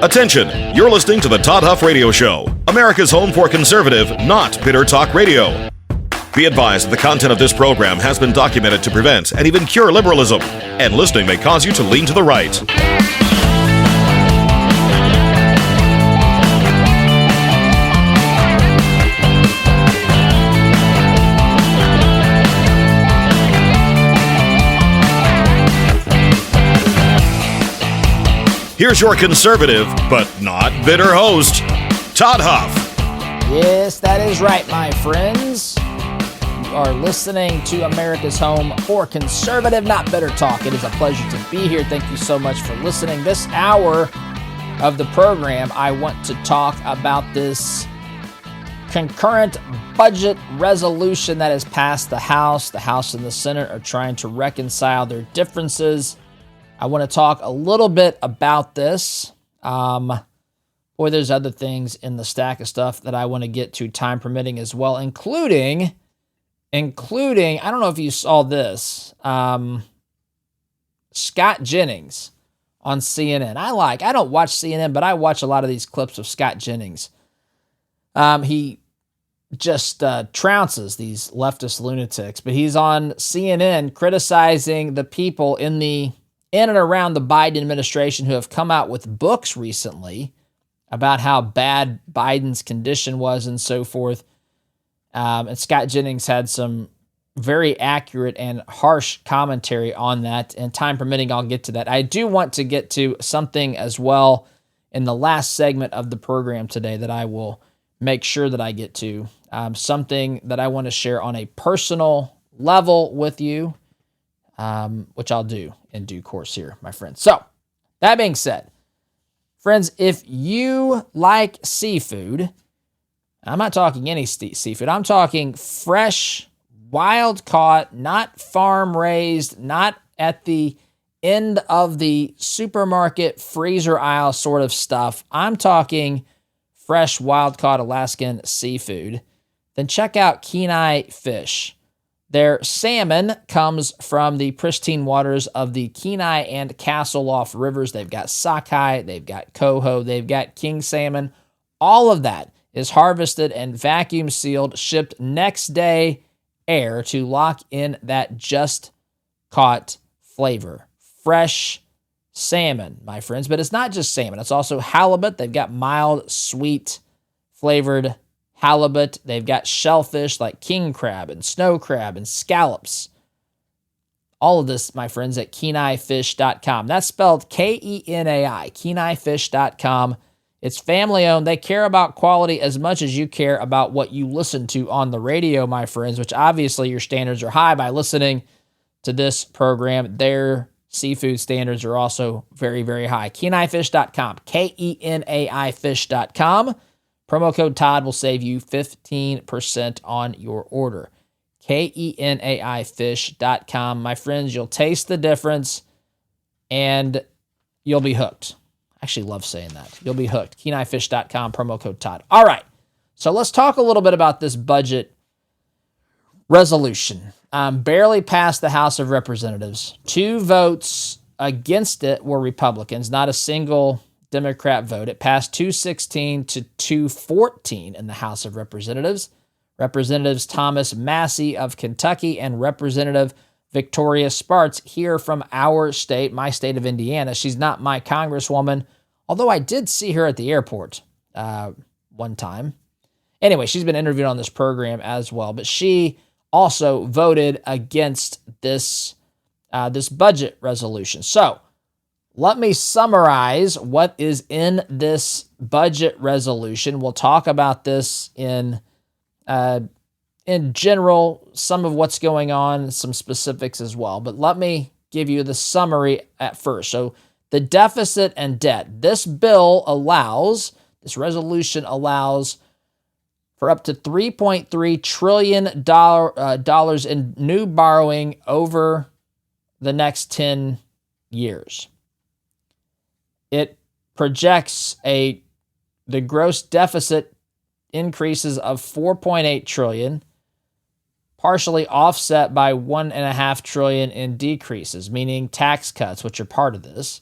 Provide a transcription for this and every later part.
Attention, you're listening to the Todd Huff Radio Show, America's home for conservative, not bitter talk radio. Be advised that the content of this program has been documented to prevent and even cure liberalism, and listening may cause you to lean to the right. Here's your conservative, but not bitter host, Todd Huff. Yes, that is right, my friends. You are listening to America's home for conservative, not bitter talk. It is a pleasure to be here. Thank you so much for listening. This hour of the program, I want to talk about this concurrent budget resolution that has passed the House. The House and the Senate are trying to reconcile their differences. I want to talk a little bit about this. Boy, there's other things in the stack of stuff that I want to get to, time permitting as well, including, I don't know if you saw this, Scott Jennings on CNN. I don't watch CNN, but I watch a lot of these clips of Scott Jennings. He just trounces these leftist lunatics, but he's on CNN criticizing the people in and around the Biden administration who have come out with books recently about how bad Biden's condition was and so forth. And Scott Jennings had some very accurate and harsh commentary on that. And time permitting, I'll get to that. I do want to get to something as well in the last segment of the program today that I will make sure that I get to. Something that I want to share on a personal level with you, which I'll do in due course here, my friends. So, that being said, friends, if you like seafood, I'm not talking any seafood, I'm talking fresh, wild-caught, not farm-raised, not at the end of the supermarket freezer aisle sort of stuff. I'm talking fresh, wild-caught Alaskan seafood. Then check out Kenai Fish. Their salmon comes from the pristine waters of the Kenai and Castle Loft rivers. They've got sockeye, they've got coho, they've got king salmon. All of that is harvested and vacuum sealed, shipped next day air to lock in that just caught flavor. Fresh salmon, my friends. But it's not just salmon, it's also halibut. They've got mild, sweet flavored halibut. They've got shellfish like king crab and snow crab and scallops. All of this, my friends, at KenaiFish.com. That's spelled Kenai, KenaiFish.com. It's family owned. They care about quality as much as you care about what you listen to on the radio, my friends, which obviously your standards are high by listening to this program. Their seafood standards are also very, very high. KenaiFish.com, KenaiFish.com. Promo code Todd will save you 15% on your order. KenaiFish.com. My friends, you'll taste the difference and you'll be hooked. I actually love saying that. You'll be hooked. KenaiFish.com, promo code Todd. All right, so let's talk a little bit about this budget resolution. Barely passed the House of Representatives. 2 votes against it were Republicans, not a single Democrat vote. It passed 216 to 214 in the House of Representatives. Representatives Thomas Massey of Kentucky and Representative Victoria Spartz here from our state, my state of Indiana. She's not my congresswoman, although I did see her at the airport one time. Anyway, she's been interviewed on this program as well, but she also voted against this budget resolution. So, let me summarize what is in this budget resolution. We'll talk about this in general, some of what's going on, some specifics as well. But let me give you the summary at first. So the deficit and debt. This resolution allows for up to $3.3 trillion dollars in new borrowing over the next 10 years. It projects the gross deficit increases of $4.8 trillion, partially offset by $1.5 trillion in decreases, meaning tax cuts, which are part of this.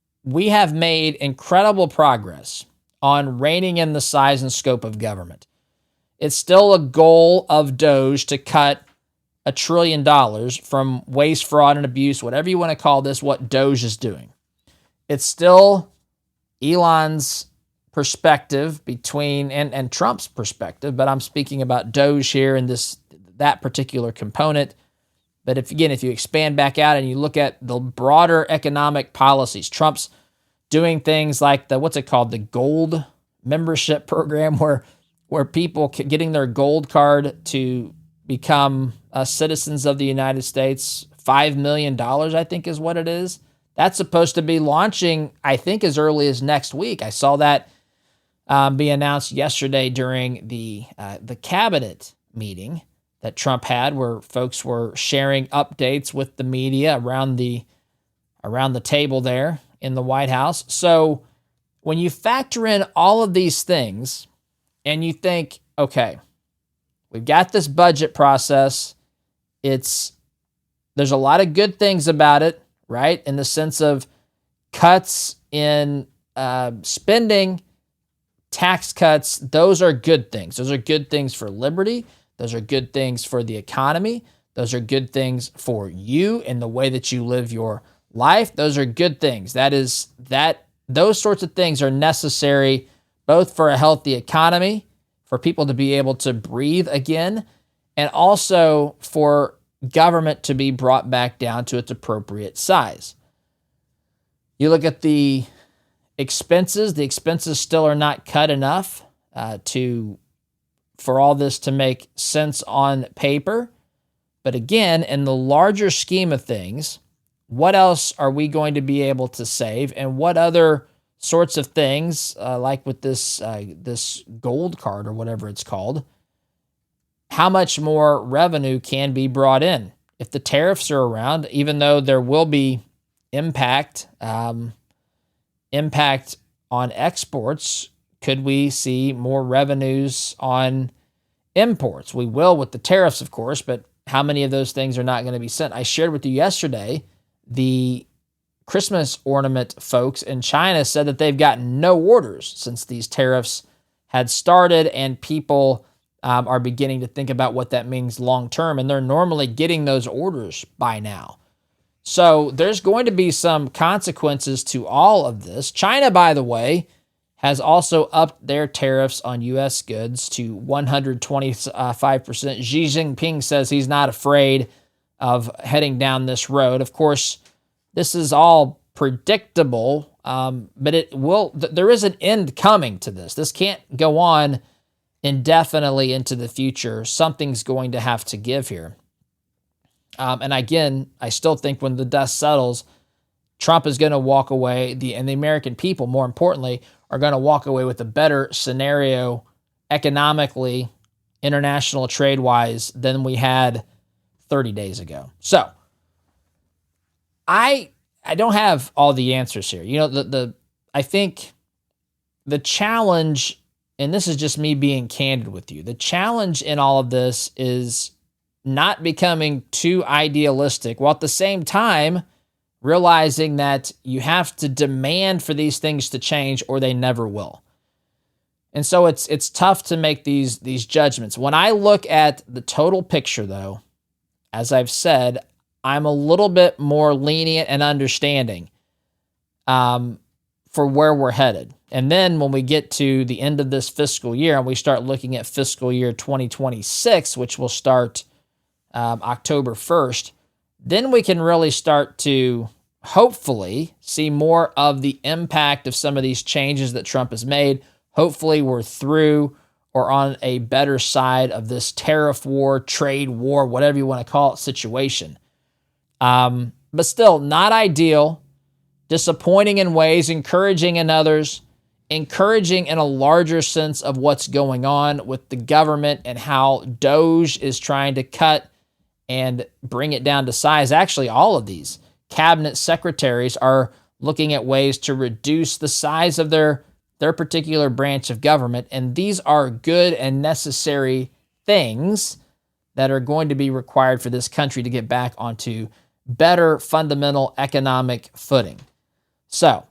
we have made incredible progress on reining in the size and scope of government. It's still a goal of Doge to cut $1 trillion from waste, fraud, and abuse, whatever you want to call this, what Doge is doing. It's still Elon's perspective and Trump's perspective, but I'm speaking about Doge here and that particular component. But if you expand back out and you look at the broader economic policies, Trump's doing things like the gold membership program, where people getting their gold card to become citizens of the United States, $5 million, I think is what it is. That's supposed to be launching, I think, as early as next week. I saw that be announced yesterday during the cabinet meeting that Trump had, where folks were sharing updates with the media around the table there in the White House. So when you factor in all of these things and you think, okay, we've got this budget process, there's a lot of good things about it, right? In the sense of cuts in spending, tax cuts, those are good things. Those are good things for liberty. Those are good things for the economy. Those are good things for you and the way that you live your life. Those are good things. Those sorts of things are necessary both for a healthy economy, for people to be able to breathe again, and also for government to be brought back down to its appropriate size. You look at the expenses still are not cut enough for all this to make sense on paper. But again, in the larger scheme of things, what else are we going to be able to save, and what other sorts of things, like with this gold card or whatever it's called, how much more revenue can be brought in? If the tariffs are around, even though there will be impact on exports, could we see more revenues on imports? We will with the tariffs, of course, but how many of those things are not going to be sent? I shared with you yesterday, the Christmas ornament folks in China said that they've gotten no orders since these tariffs had started, and people are beginning to think about what that means long term, and they're normally getting those orders by now. So there's going to be some consequences to all of this. China, by the way, has also upped their tariffs on U.S. goods to 125%. Xi Jinping says he's not afraid of heading down this road. Of course, this is all predictable, but there is an end coming to this. This can't go on indefinitely into the future. Something's going to have to give here. And again, I still think when the dust settles, Trump is going to walk away, and the American people, more importantly, are going to walk away with a better scenario economically, international trade-wise, than we had 30 days ago. So I don't have all the answers here. I think the challenge, and this is just me being candid with you, the challenge in all of this is not becoming too idealistic, while at the same time realizing that you have to demand for these things to change or they never will. And so it's tough to make these judgments. When I look at the total picture, though, as I've said, I'm a little bit more lenient and understanding for where we're headed. And then when we get to the end of this fiscal year and we start looking at fiscal year 2026, which will start October 1st, then we can really start to hopefully see more of the impact of some of these changes that Trump has made. Hopefully we're through or on a better side of this tariff war, trade war, whatever you want to call it, situation. But still not ideal, disappointing in ways, encouraging in others, encouraging in a larger sense of what's going on with the government and how Doge is trying to cut and bring it down to size. Actually, all of these cabinet secretaries are looking at ways to reduce the size of their particular branch of government. And these are good and necessary things that are going to be required for this country to get back onto better fundamental economic footing. So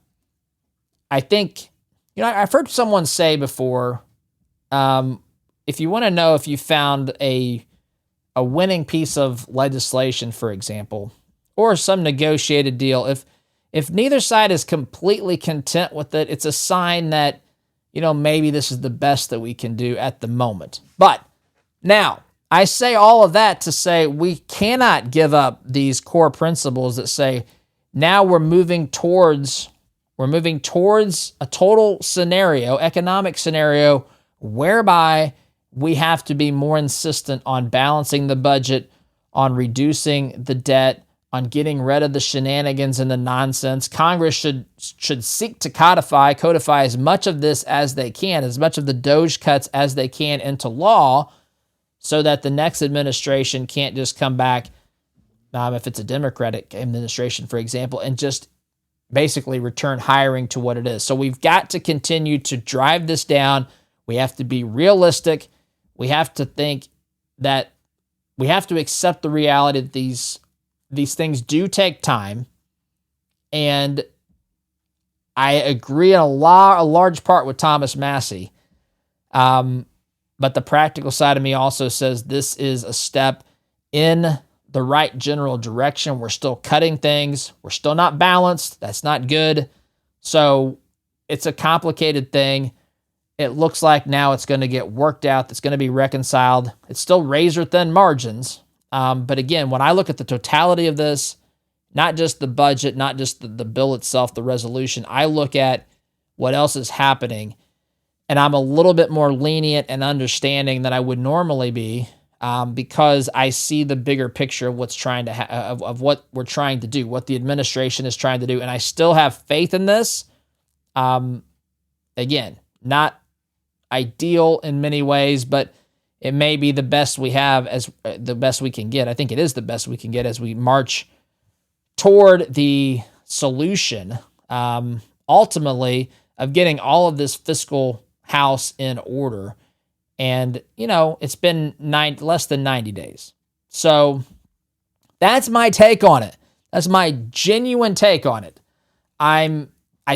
I think, I've heard someone say before, if you want to know if you found a winning piece of legislation, for example, or some negotiated deal, if neither side is completely content with it, it's a sign that, maybe this is the best that we can do at the moment. But now, I say all of that to say we cannot give up these core principles that say now we're moving towards a total scenario, economic scenario, whereby we have to be more insistent on balancing the budget, on reducing the debt, on getting rid of the shenanigans and the nonsense. Congress should seek to codify as much of this as they can, as much of the DOGE cuts as they can into law, so that the next administration can't just come back, if it's a Democratic administration, for example, and just basically return hiring to what it is. So we've got to continue to drive this down. We have to be realistic. We have to think that we have to accept the reality that these things do take time. And I agree in a large part with Thomas Massey. But the practical side of me also says this is a step in the right general direction. We're still cutting things. We're still not balanced. That's not good. So it's a complicated thing. It looks like now it's going to get worked out. It's going to be reconciled. It's still razor-thin margins. But again, when I look at the totality of this, not just the budget, not just the bill itself, the resolution, I look at what else is happening. And I'm a little bit more lenient and understanding than I would normally be, because I see the bigger picture of what's trying to of what we're trying to do, what the administration is trying to do, and I still have faith in this. Again, not ideal in many ways, but it may be the best we have, as the best we can get. I think it is the best we can get as we march toward the solution, ultimately, of getting all of this fiscal house in order. And, it's been less than 90 days. So that's my take on it. That's my genuine take on it. I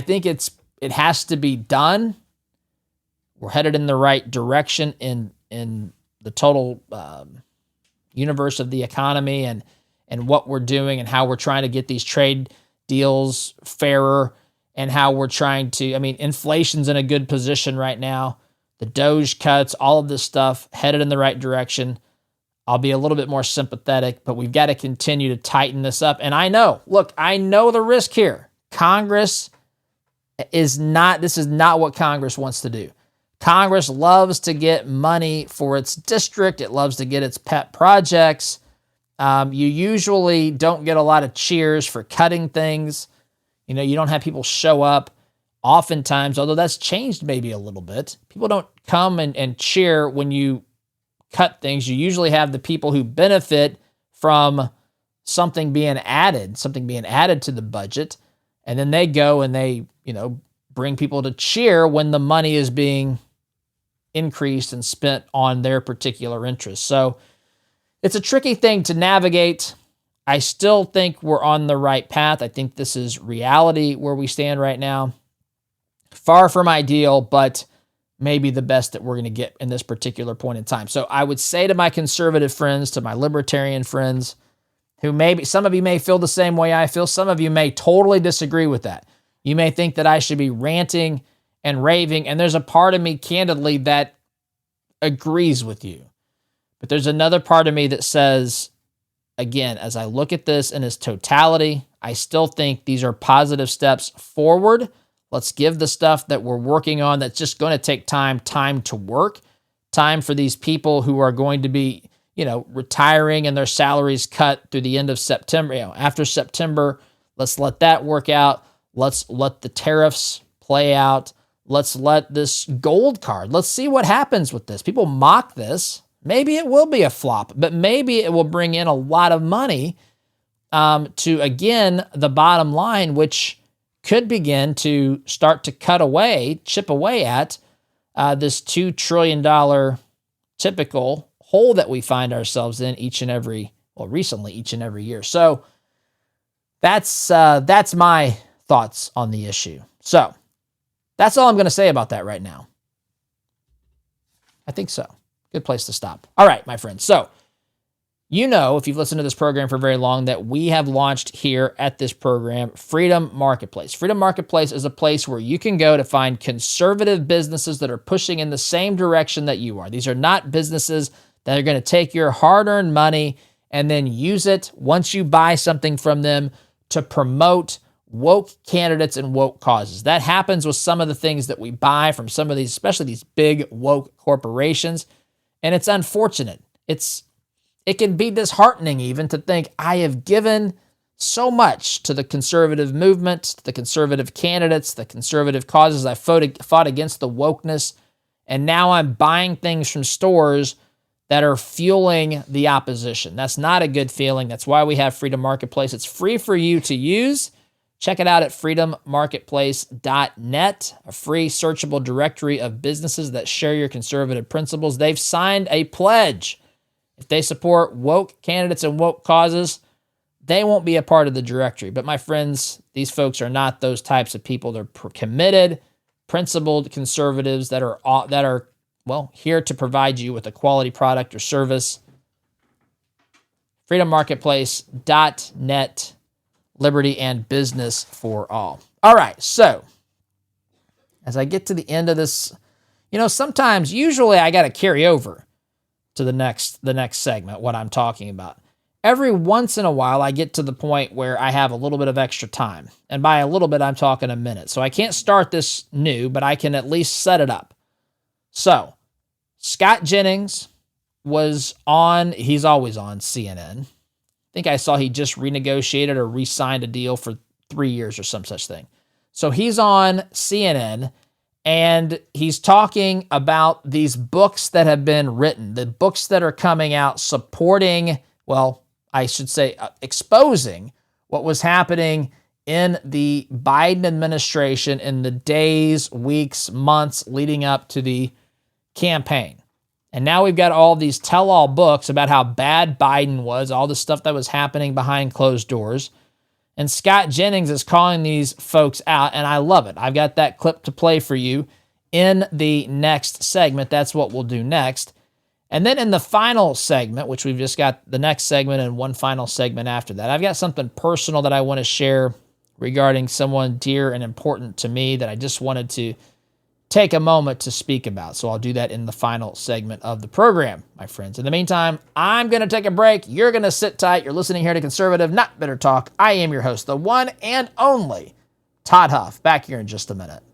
think it has to be done. We're headed in the right direction in the total universe of the economy and what we're doing and how we're trying to get these trade deals fairer, and how we're trying to, inflation's in a good position right now. The DOGE cuts, all of this stuff headed in the right direction. I'll be a little bit more sympathetic, but we've got to continue to tighten this up. And I know the risk here. This is not what Congress wants to do. Congress loves to get money for its district. It loves to get its pet projects. You usually don't get a lot of cheers for cutting things. You don't have people show up. Oftentimes, although that's changed maybe a little bit, people don't come and cheer when you cut things. You usually have the people who benefit from something being added to the budget, and then they go and they, bring people to cheer when the money is being increased and spent on their particular interests. So it's a tricky thing to navigate. I still think we're on the right path. I think this is reality where we stand right now. Far from ideal, but maybe the best that we're going to get in this particular point in time. So I would say to my conservative friends, to my libertarian friends, who some of you may feel the same way I feel. Some of you may totally disagree with that. You may think that I should be ranting and raving, and there's a part of me, candidly, that agrees with you. But there's another part of me that says, again, as I look at this in its totality, I still think these are positive steps forward. Let's give the stuff that we're working on that's just going to take time to work, time for these people who are going to be, retiring and their salaries cut through the end of September. After September, let's let that work out. Let's let the tariffs play out. Let's let this gold card. Let's see what happens with this. People mock this. Maybe it will be a flop, but maybe it will bring in a lot of money to, again, the bottom line, which could begin to start to chip away at this $2 trillion typical hole that we find ourselves in recently each and every year. So that's my thoughts on the issue. So That's all I'm going to say about that right now. I think so. Good place to stop. All right, my friends. So, you know, if you've listened to this program for very long, that we have launched here at this program, Freedom Marketplace. Freedom Marketplace is a place where you can go to find conservative businesses that are pushing in the same direction that you are. These are not businesses that are going to take your hard-earned money and then use it once you buy something from them to promote woke candidates and woke causes. That happens with some of the things that we buy from some of these, especially these big woke corporations, and it's unfortunate. It can be disheartening even to think I have given so much to the conservative movement, to the conservative candidates, the conservative causes. I fought against the wokeness, and now I'm buying things from stores that are fueling the opposition. That's not a good feeling. That's why we have Freedom Marketplace. It's free for you to use. Check it out at freedommarketplace.net, a free searchable directory of businesses that share your conservative principles. They've signed a pledge. If they support woke candidates and woke causes, they won't be a part of the directory. But my friends, these folks are not those types of people. They're committed, principled conservatives that are here to provide you with a quality product or service. freedommarketplace.net, liberty and business for all. All right, so as I get to the end of this, usually I got to carry over to the next segment, what I'm talking about. Every once in a while, I get to the point where I have a little bit of extra time. And by a little bit, I'm talking a minute. So I can't start this new, but I can at least set it up. So, Scott Jennings was on, he's always on CNN. I think I saw he just renegotiated or re-signed a deal for 3 years or some such thing. So he's on CNN, and he's talking about these books that have been written, the books that are coming out supporting, exposing what was happening in the Biden administration in the days, weeks, months leading up to the campaign. And now we've got all these tell-all books about how bad Biden was, all the stuff that was happening behind closed doors. And Scott Jennings is calling these folks out, and I love it. I've got that clip to play for you in the next segment. That's what we'll do next. And then in the final segment, which we've just got the next segment and one final segment after that, I've got something personal that I want to share regarding someone dear and important to me that I just wanted to take a moment to speak about. So I'll do that in the final segment of the program, my friends. In the meantime, I'm going to take a break. You're going to sit tight. You're listening here to Conservative, Not Bitter Talk. I am your host, the one and only Todd Huff. Back here in just a minute.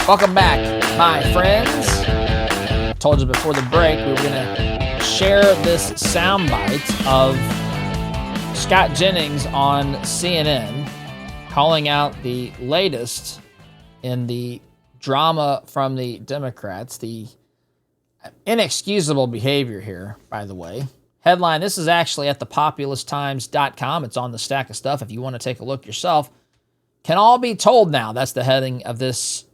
Welcome back, my friends. I told you before the break we were going to share this soundbite of Scott Jennings on CNN calling out the latest in the drama from the Democrats, the inexcusable behavior here, by the way. Headline, this is actually at thepopulisttimes.com. It's on the stack of stuff if you want to take a look yourself. Can all be told now. That's the heading of this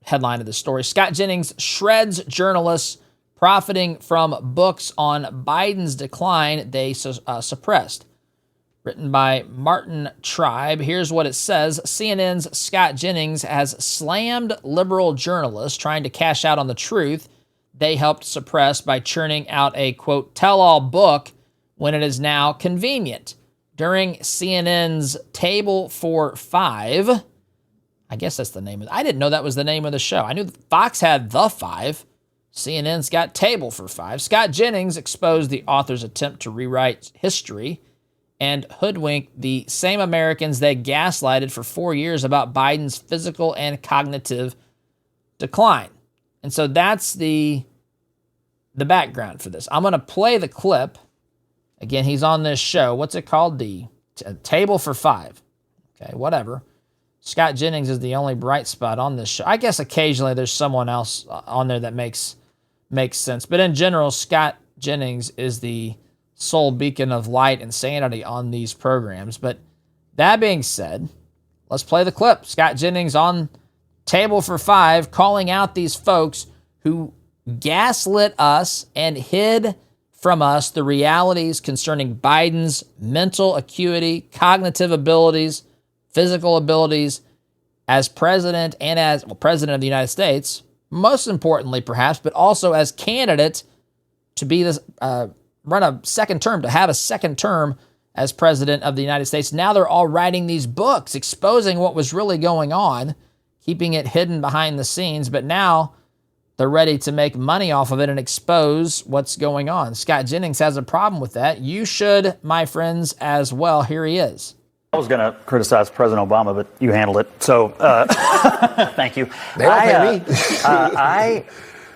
headline of the story. Scott Jennings shreds journalists profiting from books on Biden's decline they suppressed. Written by Martin Tribe. Here's what it says. CNN's Scott Jennings has slammed liberal journalists trying to cash out on the truth they helped suppress by churning out a, quote, tell-all book when it is now convenient. During CNN's Table for Five, I guess that's the name of it. I didn't know that was the name of the show. I knew Fox had The Five. CNN's got Table for Five. Scott Jennings exposed the author's attempt to rewrite history and hoodwink the same Americans they gaslighted for 4 years about Biden's physical and cognitive decline. And so that's the background for this. I'm going to play the clip. Again, he's on this show. What's it called? The Table for Five. Okay, whatever. Scott Jennings is the only bright spot on this show. I guess occasionally there's someone else on there that makes sense. But in general, Scott Jennings is the sole beacon of light and sanity on these programs. But that being said, let's play the clip. Scott Jennings on Table for Five calling out these folks who gaslit us and hid from us the realities concerning Biden's mental acuity, cognitive abilities, physical abilities as president and as president of the United States, most importantly perhaps, but also as candidate to be this, run a second term, to have a second term as president of the United States. Now they're all writing these books exposing what was really going on, keeping it hidden behind the scenes, but now they're ready to make money off of it and expose what's going on. Scott Jennings has a problem with that. You should, my friends, as well. Here he is. I was going to criticize President Obama, but you handled it. So, thank you.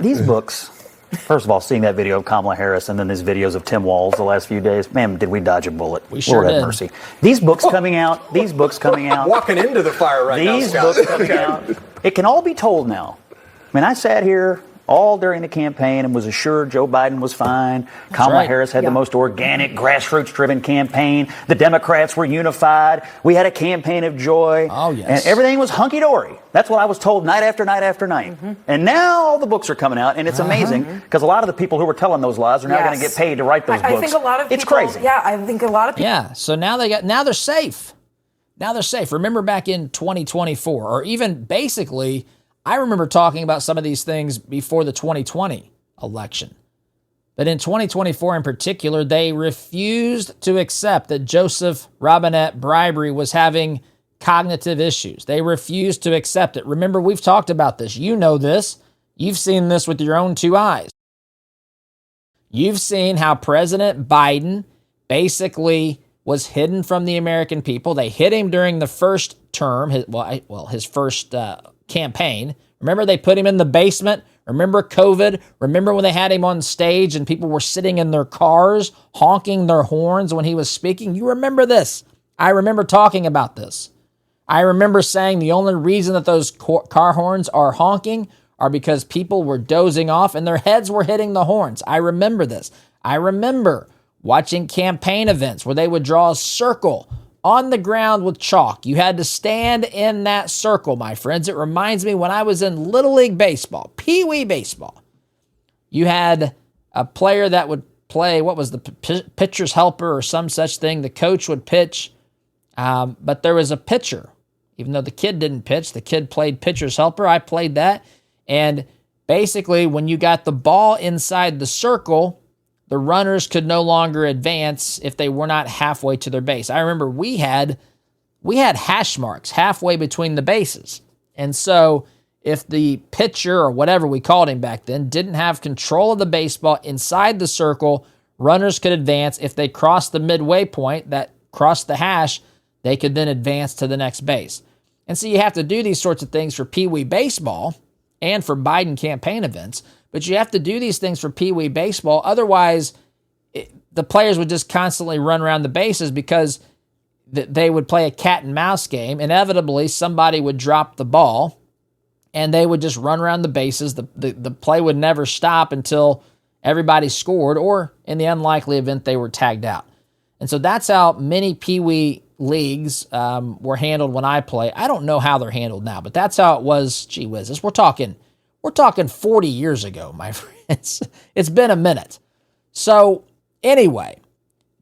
These books, first of all, seeing that video of Kamala Harris and then these videos of Tim Walz the last few days, man, did we dodge a bullet. We sure Lord did. Have mercy. These books coming out. Walking into the fire right now, Scott. These books coming out. It can all be told now. I mean, I sat here all during the campaign and was assured Joe Biden was fine. Kamala Harris had the most organic, grassroots-driven campaign. The Democrats were unified. We had a campaign of joy. Oh, yes. And everything was hunky-dory. That's what I was told night after night after night. Mm-hmm. And now all the books are coming out, and it's amazing because a lot of the people who were telling those lies are now going to get paid to write those books. I think a lot of people, it's crazy. Yeah, I think a lot of people. Yeah, so now they're safe. Now they're safe. Remember back in 2024, or even basically, I remember talking about some of these things before the 2020 election. But in 2024 in particular, they refused to accept that Joseph Robinette bribery was having cognitive issues. They refused to accept it. Remember, we've talked about this. You know this. You've seen this with your own two eyes. You've seen how President Biden basically was hidden from the American people. They hid him during the first term, his first campaign. Remember, they put him in the basement. Remember COVID? Remember when they had him on stage and people were sitting in their cars honking their horns when he was speaking? You remember this. I remember talking about this. I remember saying the only reason that those car horns are honking are because people were dozing off and their heads were hitting the horns. I remember this. I remember watching campaign events where they would draw a circle on the ground with chalk. You had to stand in that circle, my friends. It reminds me when I was in Little League Baseball, Pee Wee Baseball. You had a player that would play, what was the pitcher's helper or some such thing. The coach would pitch, but there was a pitcher. Even though the kid didn't pitch, the kid played pitcher's helper. I played that. And basically, when you got the ball inside the circle, the runners could no longer advance if they were not halfway to their base. I remember we had hash marks halfway between the bases. And so if the pitcher, or whatever we called him back then, didn't have control of the baseball inside the circle, runners could advance. If they crossed the midway point, that crossed the hash, they could then advance to the next base. And so you have to do these sorts of things for Pee Wee Baseball and for Biden campaign events. But you have to do these things for Pee Wee Baseball. Otherwise, the players would just constantly run around the bases because they would play a cat and mouse game. Inevitably, somebody would drop the ball, and they would just run around the bases. The play would never stop until everybody scored, or in the unlikely event, they were tagged out. And so that's how many Pee Wee leagues were handled when I play. I don't know how they're handled now, but that's how it was. Gee whiz, we're talking 40 years ago, my friends. It's been a minute. So anyway,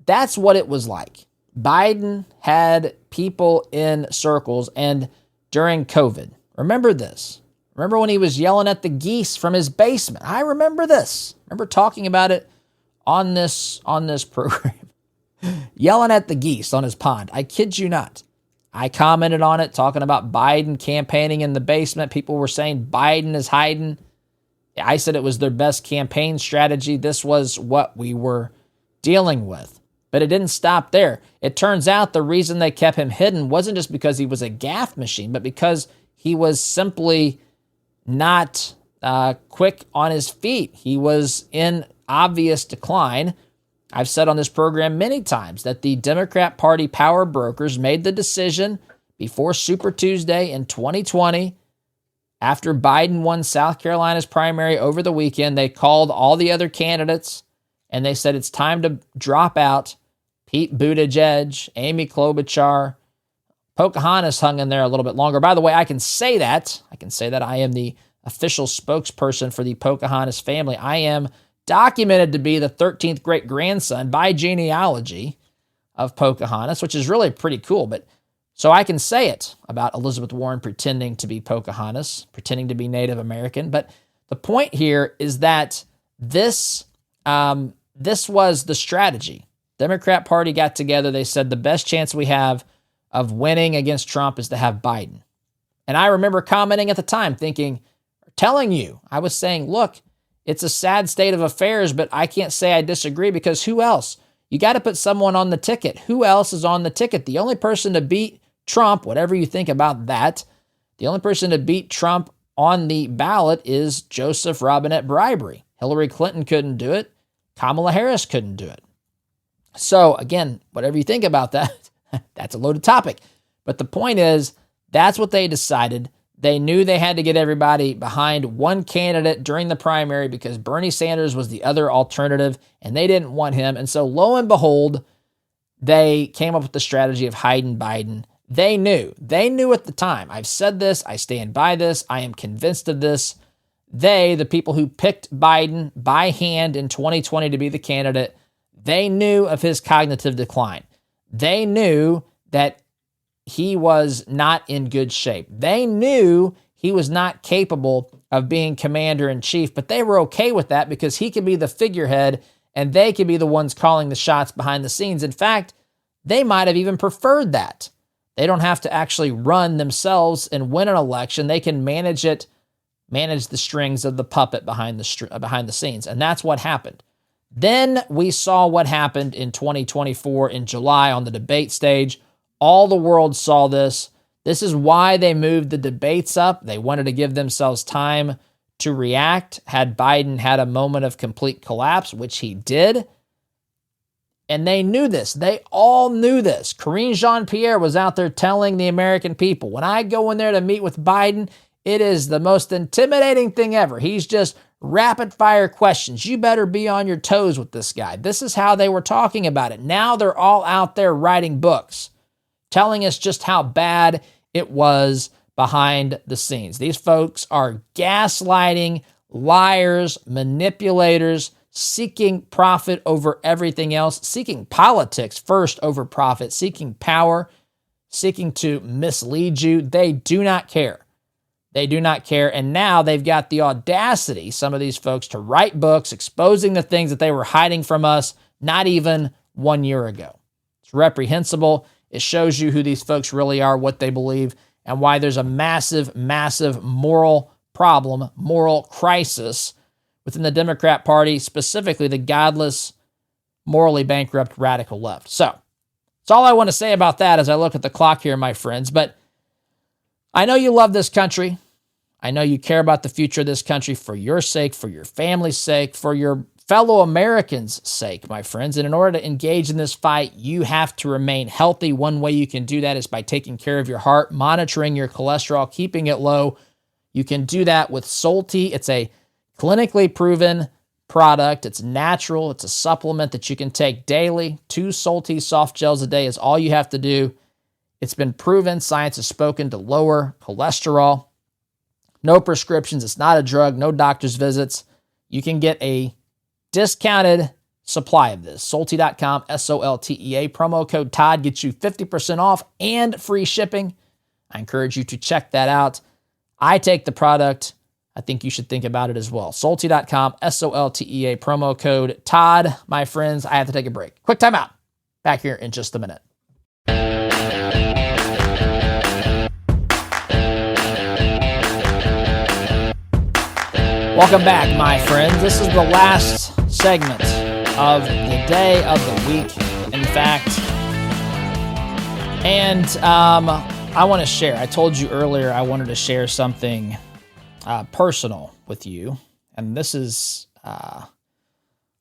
that's what it was like. Biden had people in circles, and during COVID, remember this. Remember when he was yelling at the geese from his basement? I remember this. Remember talking about it on this program. Yelling at the geese on his pond. I kid you not. I commented on it, talking about Biden campaigning in the basement. People were saying Biden is hiding. I said it was their best campaign strategy. This was what we were dealing with. But it didn't stop there. It turns out the reason they kept him hidden wasn't just because he was a gaffe machine, but because he was simply not quick on his feet. He was in obvious decline. I've said on this program many times that the Democrat Party power brokers made the decision before Super Tuesday in 2020, after Biden won South Carolina's primary over the weekend. They called all the other candidates and they said it's time to drop out. Pete Buttigieg, Amy Klobuchar, Pocahontas hung in there a little bit longer. By the way, I can say that I am the official spokesperson for the Pocahontas family. I am documented to be the 13th great-grandson by genealogy of Pocahontas, which is really pretty cool. But so I can say it about Elizabeth Warren pretending to be Pocahontas, pretending to be Native American. But the point here is that this was the strategy. Democrat Party got together. They said the best chance we have of winning against Trump is to have Biden. And I remember commenting at the time, telling you, I was saying, look, it's a sad state of affairs, but I can't say I disagree because who else? You got to put someone on the ticket. Who else is on the ticket? The only person to beat Trump, whatever you think about that, the only person to beat Trump on the ballot is Joseph Robinette Bribery. Hillary Clinton couldn't do it. Kamala Harris couldn't do it. So again, whatever you think about that, that's a loaded topic. But the point is, that's what they decided. They knew they had to get everybody behind one candidate during the primary because Bernie Sanders was the other alternative and they didn't want him. And so lo and behold, they came up with the strategy of hiding Biden. They knew at the time. I've said this. I stand by this. I am convinced of this. The people who picked Biden by hand in 2020 to be the candidate, they knew of his cognitive decline. They knew that he was not in good shape. They knew he was not capable of being commander-in-chief, but they were okay with that because he could be the figurehead and they could be the ones calling the shots behind the scenes. In fact, they might have even preferred that. They don't have to actually run themselves and win an election. They can manage the strings of the puppet behind the scenes, and that's what happened. Then we saw what happened in 2024 in July on the debate stage. All the world saw this. This is why they moved the debates up. They wanted to give themselves time to react. Had Biden had a moment of complete collapse, which he did, and they knew this. They all knew this. Karine Jean-Pierre was out there telling the American people, when I go in there to meet with Biden, it is the most intimidating thing ever. He's just rapid fire questions. You better be on your toes with this guy. This is how they were talking about it. Now they're all out there writing books, telling us just how bad it was behind the scenes. These folks are gaslighting, liars, manipulators, seeking profit over everything else, seeking politics first over profit, seeking power, seeking to mislead you. They do not care. They do not care. And now they've got the audacity, some of these folks, to write books exposing the things that they were hiding from us not even 1 year ago. It's reprehensible. It shows you who these folks really are, what they believe, and why there's a massive, massive moral problem, moral crisis within the Democrat Party, specifically the godless, morally bankrupt radical left. So that's all I want to say about that as I look at the clock here, my friends. But I know you love this country. I know you care about the future of this country for your sake, for your family's sake, for your fellow Americans' sake, my friends. And in order to engage in this fight, you have to remain healthy. One way you can do that is by taking care of your heart, monitoring your cholesterol, keeping it low. You can do that with Solti. It's a clinically proven product. It's natural. It's a supplement that you can take daily. 2 Solti soft gels a day is all you have to do. It's been proven. Science has spoken to lower cholesterol. No prescriptions. It's not a drug. No doctor's visits. You can get a discounted supply of this. Solti.com, SOLTEA. Promo code Todd gets you 50% off and free shipping. I encourage you to check that out. I take the product. I think you should think about it as well. Solti.com, SOLTEA. Promo code Todd. My friends, I have to take a break. Quick timeout. Back here in just a minute. Welcome back, my friends. This is the last segment of the day of the week, in fact. And I want to share. I told you earlier I wanted to share something personal with you. And this is,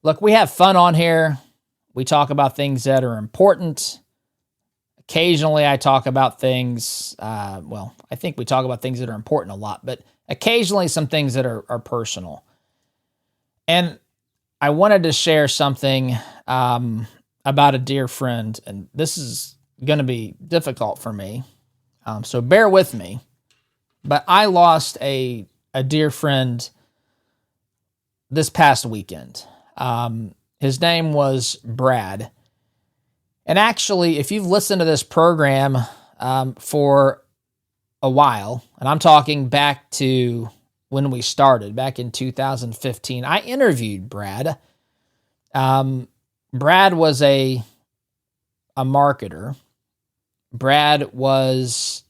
look, we have fun on here. We talk about things that are important. Occasionally I talk about things, I think we talk about things that are important a lot, but occasionally some things that are personal. And I wanted to share something about a dear friend, and this is going to be difficult for me, so bear with me. But I lost a dear friend this past weekend. His name was Brad. And actually, if you've listened to this program for a while, and I'm talking back to when we started, back in 2015, I interviewed Brad. Brad was a marketer. Brad was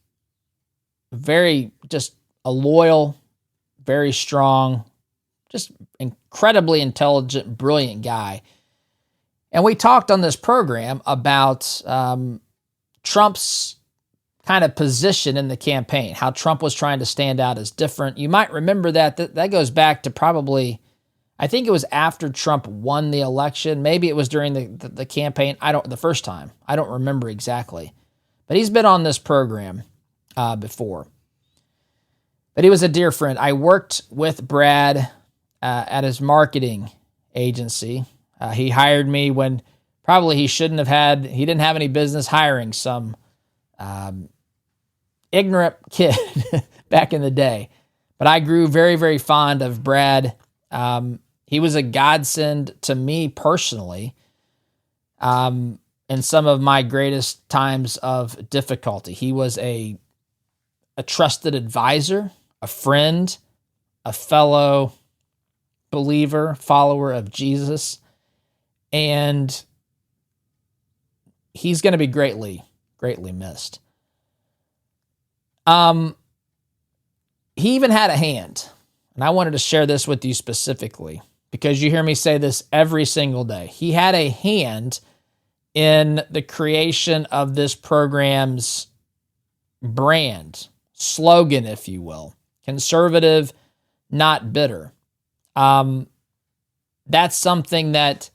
just a loyal, very strong, just incredibly intelligent, brilliant guy. And we talked on this program about Trump's kind of position in the campaign, how Trump was trying to stand out as different. You might remember that goes back to probably, I think it was after Trump won the election. Maybe it was during the campaign. The first time. I don't remember exactly. But he's been on this program before. But he was a dear friend. I worked with Brad at his marketing agency. He hired me when probably he didn't have any business hiring some ignorant kid back in the day. But I grew very, very fond of Brad. He was a godsend to me personally in some of my greatest times of difficulty. He was a trusted advisor, a friend, a fellow believer, follower of Jesus, and he's going to be greatly, greatly missed. He even had a hand, and I wanted to share this with you specifically because you hear me say this every single day. He had a hand in the creation of this program's brand, slogan, if you will. Conservative, not bitter. That's something that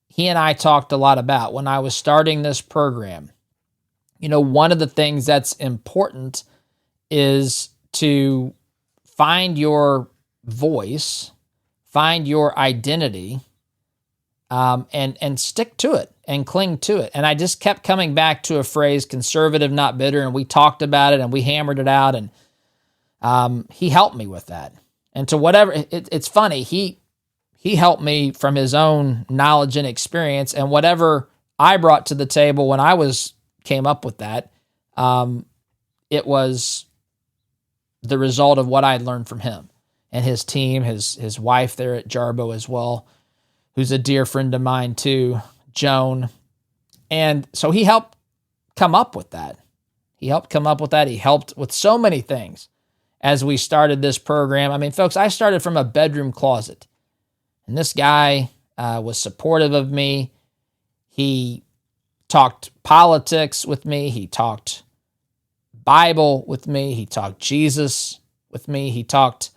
he and I talked a lot about when I was starting this program. You know, one of the things that's important is to find your voice, find your identity, and stick to it and cling to it. And I just kept coming back to a phrase, conservative, not bitter, and we talked about it and we hammered it out, and he helped me with that. And to whatever, it's funny, he helped me from his own knowledge and experience, and whatever I brought to the table when I came up with that, it was the result of what I'd learned from him and his team, his wife there at Jarbo as well, who's a dear friend of mine too, Joan. And so he helped come up with that. He helped with so many things as we started this program. I mean, folks, I started from a bedroom closet, and this guy was supportive of me. He talked politics with me. He talked Bible with me. He talked Jesus with me. He talked,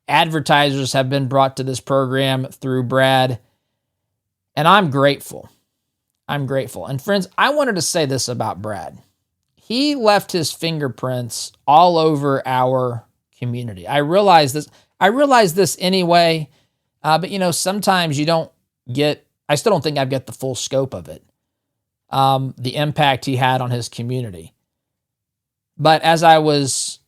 advertisers have been brought to this program through Brad, and I'm grateful. And friends, I wanted to say this about Brad. He left his fingerprints all over our community. I realize this anyway, but sometimes you don't get, I still don't think I've got the full scope of it, the impact he had on his community. But as I was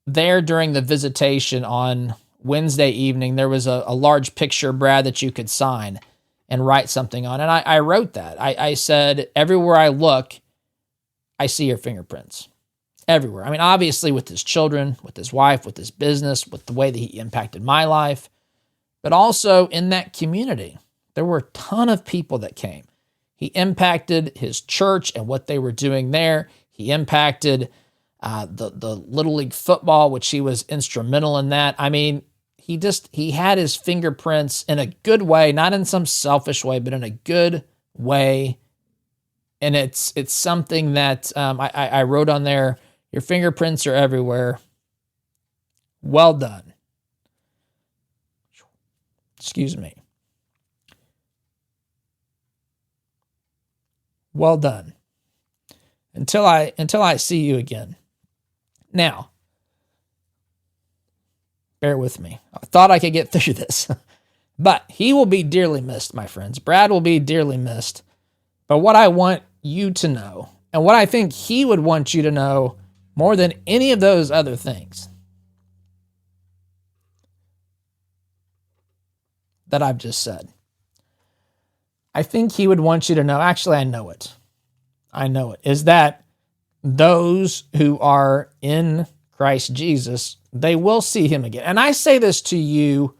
there during the visitation on Wednesday evening, there was a large picture, Brad, that you could sign and write something on. And I wrote that. I said, everywhere I look, I see your fingerprints. Everywhere. I mean, obviously with his children, with his wife, with his business, with the way that he impacted my life, but also in that community. There were a ton of people that came. He impacted his church and what they were doing there. He impacted the Little League football, which he was instrumental in that. I mean, he had his fingerprints in a good way, not in some selfish way, but in a good way. And it's something that I wrote on there. Your fingerprints are everywhere. Well done. Excuse me. Well done. Until I see you again. Now, bear with me. I thought I could get through this. But he will be dearly missed, my friends. Brad will be dearly missed. But what I want you to know, and what I think he would want you to know more than any of those other things, that I've just said. I think he would want you to know, actually, I know it, is that those who are in Christ Jesus, they will see him again. And I say this to you,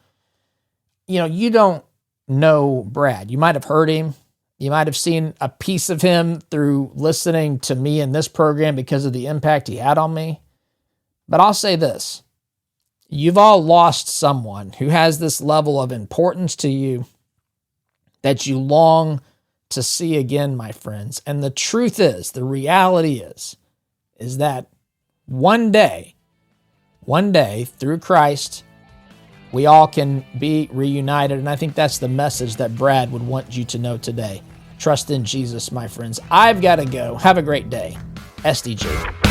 you don't know Brad. You might have heard him. You might have seen a piece of him through listening to me in this program because of the impact he had on me. But I'll say this. You've all lost someone who has this level of importance to you that you long to see again, my friends. And the truth is, the reality is that one day, through Christ, we all can be reunited. And I think that's the message that Brad would want you to know today. Trust in Jesus, my friends. I've got to go. Have a great day. SDG.